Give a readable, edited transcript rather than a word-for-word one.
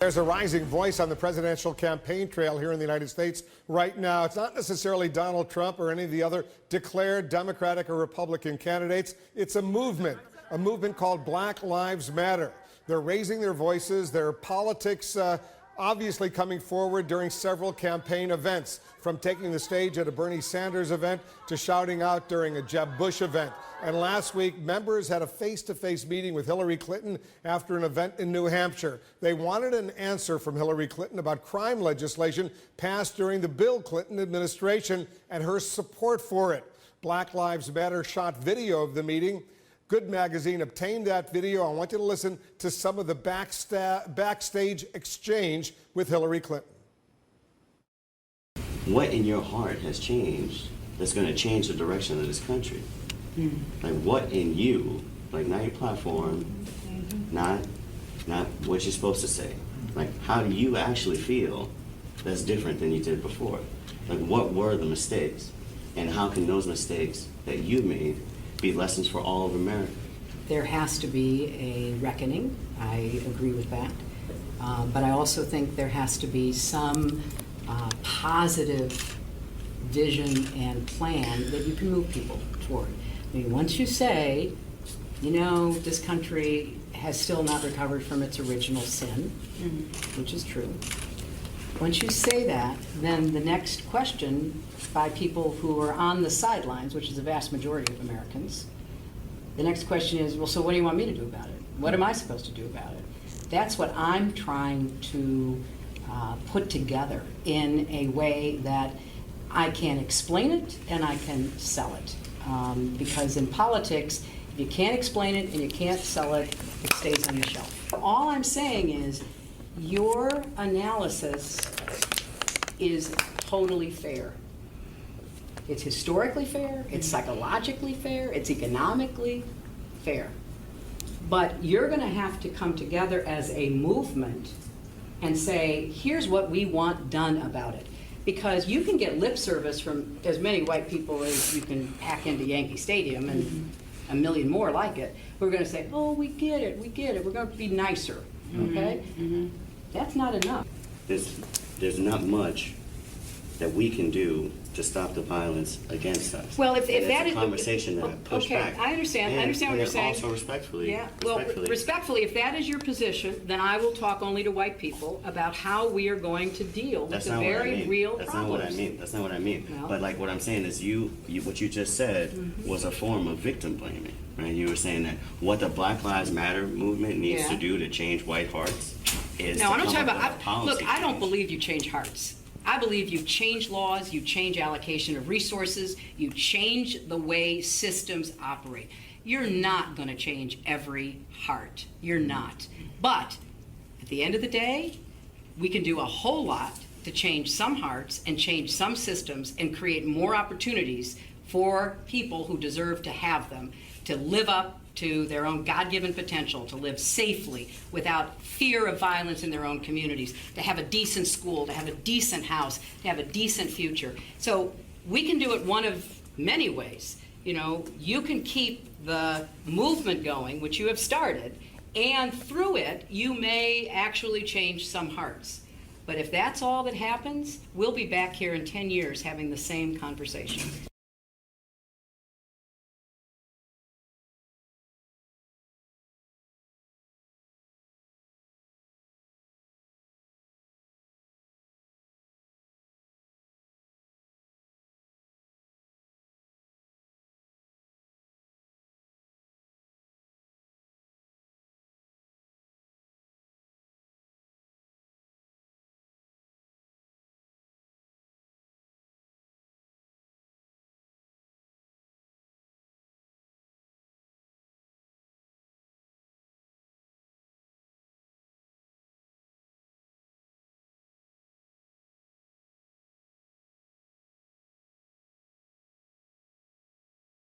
There's a rising voice on the presidential campaign trail here in the United States right now. It's not necessarily Donald Trump or any of the other declared Democratic or Republican candidates. It's a movement called Black Lives Matter. They're raising their voices, their politics obviously coming forward during several campaign events, from taking the stage at a Bernie Sanders event to shouting out during a Jeb Bush event. And last week, members had a face-to-face meeting with Hillary Clinton after an event in New Hampshire. They wanted an answer from Hillary Clinton about crime legislation passed during the Bill Clinton administration and her support for it. Black Lives Matter shot video of the meeting. Good Magazine obtained that video. I want you to listen to some of the backstage exchange with Hillary Clinton. What in your heart has changed that's going to change the direction of this country? Like, what in you, like, not your platform, not what you're supposed to say. Like, how do you actually feel that's different than you did before? Like, what were the mistakes? And how can those mistakes that you made be lessons for all of America? There has to be a reckoning. I agree with that. But I also think there has to be some positive vision and plan that you can move people toward. I mean, once you say, you know, this country has still not recovered from its original sin, which is true. Once you say that, then the next question by people who are on the sidelines, which is the vast majority of Americans, the next question is, well, so what do you want me to do about it? What am I supposed to do about it? That's what I'm trying to put together in a way that I can explain it and I can sell it. Because in politics, if you can't explain it and you can't sell it, it stays on the shelf. All I'm saying is your analysis is totally fair. It's historically fair, it's psychologically fair, it's economically fair. But you're going to have to come together as a movement and say, here's what we want done about it. Because you can get lip service from as many white people as you can hack into Yankee Stadium and a million more like it, who are going to say, oh, we get it, we're going to be nicer, okay? That's not enough. There's not much that we can do to stop the violence against us. Well, if that is a conversation that I push back. I understand what you're saying. Also respectfully. Yeah. Well, respectfully, if that is your position, then I will talk only to white people about how we are going to deal with the very real problems. That's not what I mean. That's not what I mean. No. But like what I'm saying is, what you just said was a form of victim blaming, right? You were saying that what the Black Lives Matter movement needs to do to change white hearts is no, I'm not talking about. Look, I don't believe you change hearts. I believe you change laws, you change allocation of resources, you change the way systems operate. You're not going to change every heart. You're not. But at the end of the day, we can do a whole lot to change some hearts and change some systems and create more opportunities for people who deserve to have them, to live up to their own God-given potential, to live safely without fear of violence in their own communities, to have a decent school, to have a decent house, to have a decent future. So we can do it one of many ways. You know, you can keep the movement going, which you have started, and through it, you may actually change some hearts. But if that's all that happens, we'll be back here in 10 years having the same conversation.